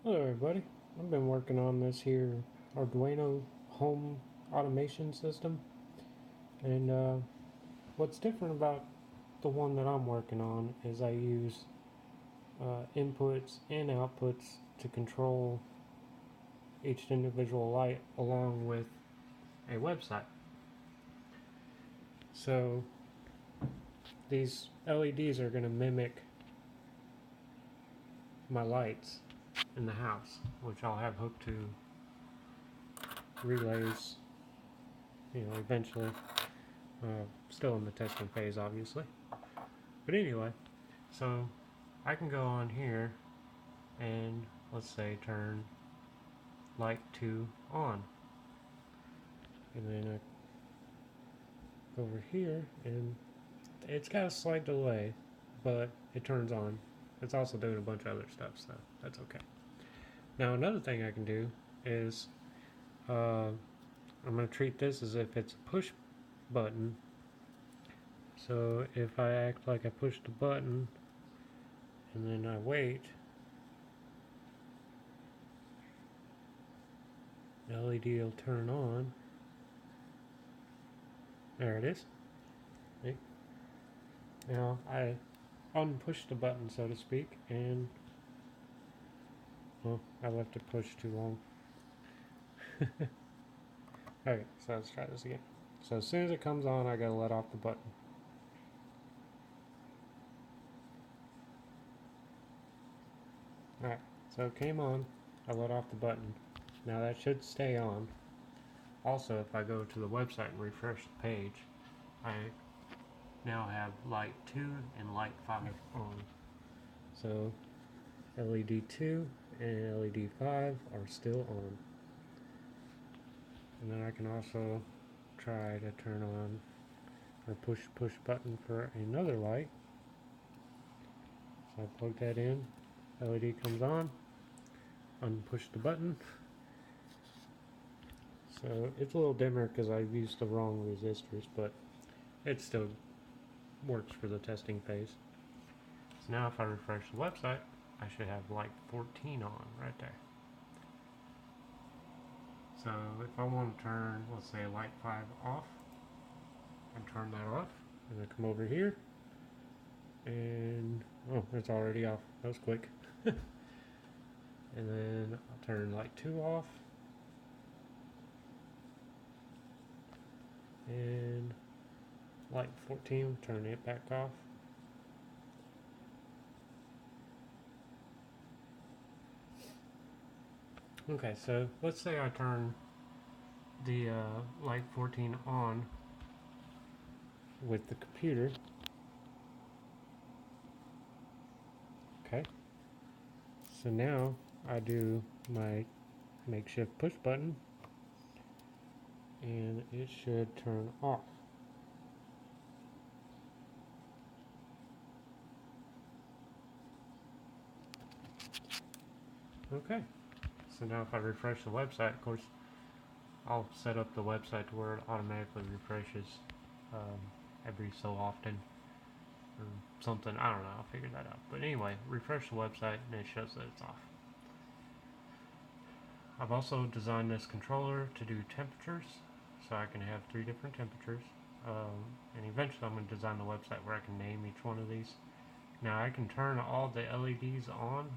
Hello everybody, I've been working on this here Arduino home automation system, and what's different about the one that I'm working on is I use inputs and outputs to control each individual light along with a website. So these LEDs are going to mimic my lights in the house, which I'll have hooked to relays, eventually. Still in the testing phase, obviously. But anyway, so I can go on here and let's say turn light 2 on. And then I go over here and it's got a slight delay, but it turns on. It's also doing a bunch of other stuff, so that's okay. Now another thing I can do is I'm going to treat this as if it's a push button. So if I act like I push the button and then I wait, the LED will turn on. There it is. See? Now I unpush the button, so to speak, and well, I left it pushed too long. Okay, so let's try this again. So as soon as it comes on, I gotta let off the button. Alright, so it came on, I let off the button. Now that should stay on. Also, if I go to the website and refresh the page, I now have light 2 and light 5 on. So LED 2 and LED 5 are still on. And then I can also try to turn on or push button for another light. So I plug that in, LED comes on, unpush the button. So it's a little dimmer because I've used the wrong resistors, but it still works for the testing phase. So now if I refresh the website, I should have light 14 on right there. So if I want to turn, let's say, light 5 off, and turn that off, and then come over here, and oh, it's already off. That was quick. And then I'll turn light 2 off, and light 14, turn it back off. Okay, so let's say I turn the light 14 on with the computer. Okay, so now I do my makeshift push button and it should turn off. Okay, so now if I refresh the website, of course, I'll set up the website to where it automatically refreshes every so often or something. I don't know, I'll figure that out. But anyway, refresh the website and it shows that it's off. I've also designed this controller to do temperatures, so I can have 3 different temperatures. And eventually I'm going to design the website where I can name each one of these. Now I can turn all the LEDs on,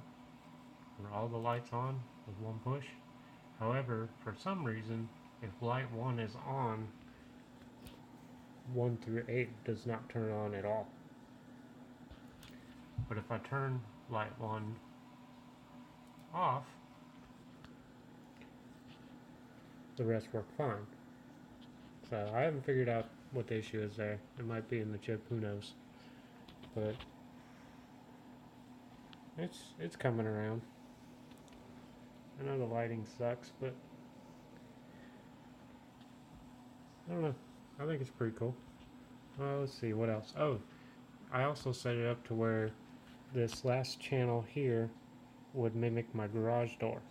or all the lights on, with one push. However, for some reason, if light 1 is on, 1 through 8 does not turn on at all. But if I turn light 1 off, the rest work fine. So I haven't figured out what the issue is there. It might be in the chip, who knows. But it's coming around. I know the lighting sucks, but I don't know. I think it's pretty cool. Let's see, what else? Oh, I also set it up to where this last channel here would mimic my garage door.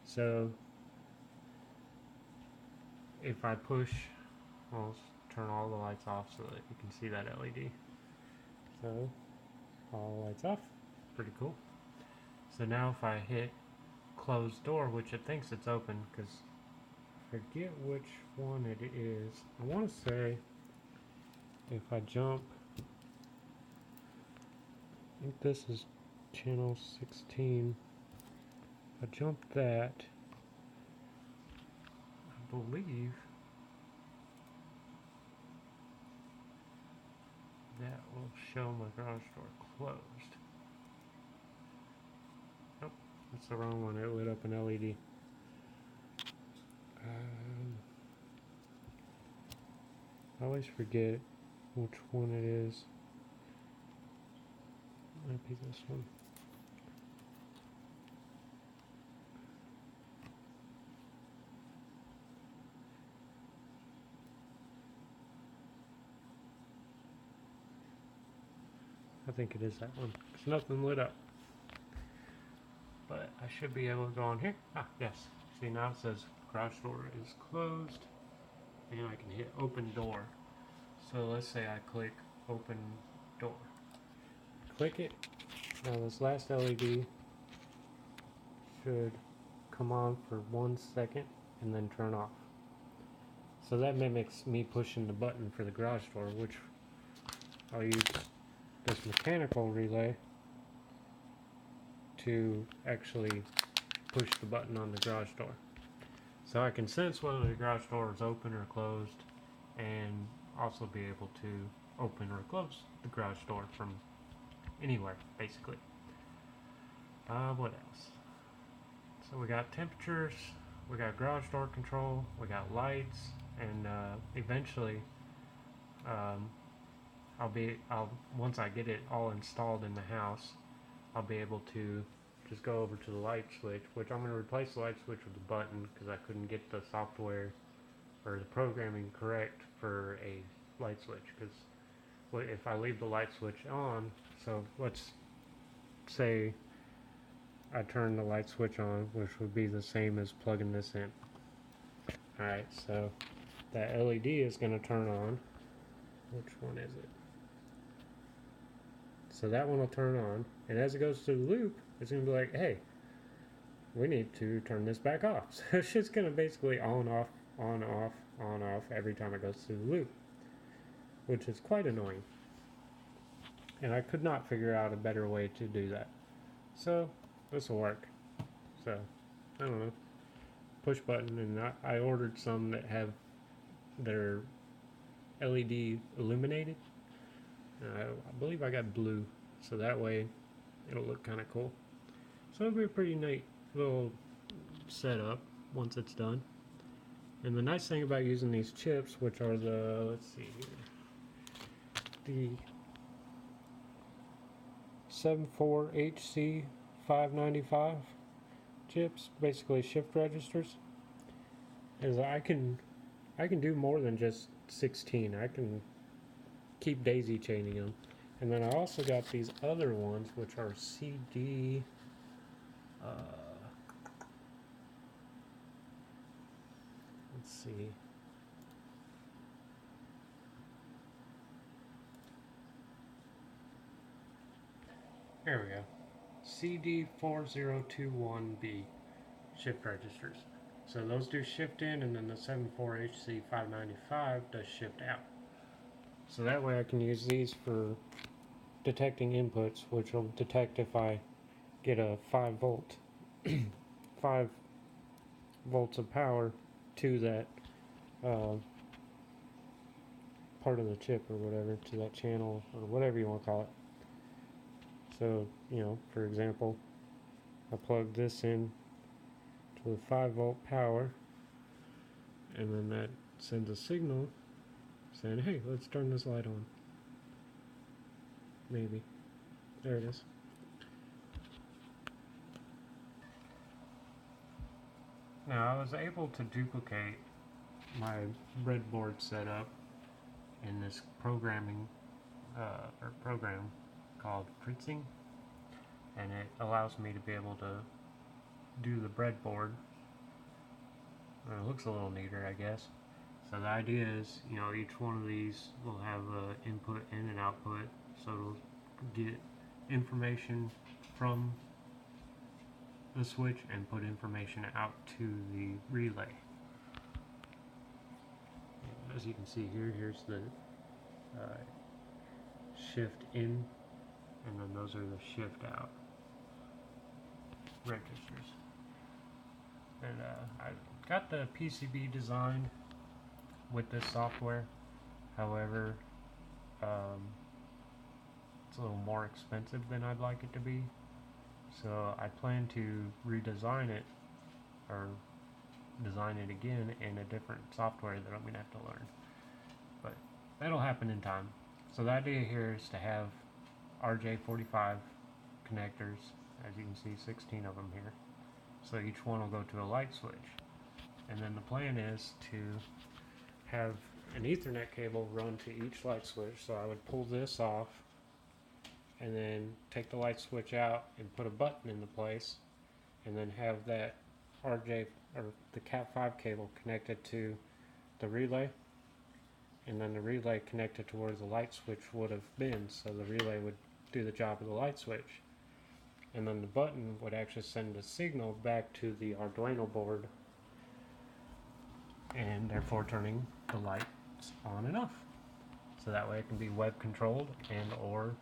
So if I push, I'll turn all the lights off so that you can see that LED. So all the lights off. Pretty cool. So now if I hit close door, which it thinks it's open, because I forget which one it is. I want to say if I jump, I think this is channel 16. If I jump that, I believe that will show my garage door closed. Nope, that's the wrong one. It lit up an LED. I always forget which one it is. Might be this one. I think it is that one. There's nothing lit up. But I should be able to go on here. Ah, yes. See, now it says garage door is closed. And I can hit open door. So let's say I click open door. Click it. Now this last LED should come on for 1 second and then turn off. So that mimics me pushing the button for the garage door, which I'll use this mechanical relay to actually push the button on the garage door. So I can sense whether the garage door is open or closed, and also be able to open or close the garage door from anywhere, basically. What else? So we got temperatures, we got garage door control, we got lights, and eventually, once I get it all installed in the house, I'll be able to just go over to the light switch, which I'm going to replace the light switch with a button because I couldn't get the software or the programming correct for a light switch. Because if I leave the light switch on, so let's say I turn the light switch on, which would be the same as plugging this in. Alright, so that LED is going to turn on. Which one is it? So that one will turn on, and as it goes through the loop, it's going to be like, hey, we need to turn this back off. So it's just going to basically on, off, on, off, on, off every time it goes through the loop, which is quite annoying. And I could not figure out a better way to do that. So this will work. So, I don't know. Push button, and I ordered some that have their LED illuminated. I believe I got blue, so that way it'll look kind of cool. So it'll be a pretty neat little setup once it's done. And the nice thing about using these chips, which are the, let's see here, the 74HC595 chips, basically shift registers, is I can do more than just 16. I can keep daisy chaining them. And then I also got these other ones, which are CD let's see, here we go, CD4021B shift registers. So those do shift in, and then the 74HC595 does shift out. So that way I can use these for detecting inputs, which will detect if I get a 5 volt 5 volts of power to that part of the chip or whatever, to that channel or whatever you want to call it. So, you know, for example, I plug this in to the 5 volt power, and then that sends a signal saying, hey, let's turn this light on. Maybe. There it is. Now, I was able to duplicate my breadboard setup in this programming program called Fritzing, and it allows me to be able to do the breadboard. It looks a little neater, I guess. So the idea is, you know, each one of these will have an input in and output, so it'll get information from the switch and put information out to the relay. As you can see here, here's the shift in, and then those are the shift out registers. And I got the PCB designed with this software. However, it's a little more expensive than I'd like it to be. So I plan to redesign it, or design it again in a different software that I'm going to have to learn. But that'll happen in time. So the idea here is to have RJ45 connectors, as you can see 16 of them here. So each one will go to a light switch. And then the plan is to have an Ethernet cable run to each light switch. So I would pull this off and then take the light switch out and put a button into place, and then have that RJ or the Cat5 cable connected to the relay, and then the relay connected to where the light switch would have been, so the relay would do the job of the light switch, and then the button would actually send a signal back to the Arduino board, and therefore turning the lights on and off. So that way it can be web controlled and or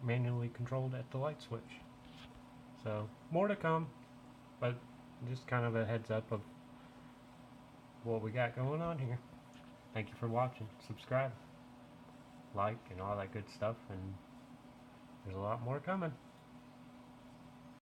manually controlled at the light switch. So more to come, but just kind of a heads up of what we got going on here. Thank you for watching. Subscribe, like, and all that good stuff, and there's a lot more coming.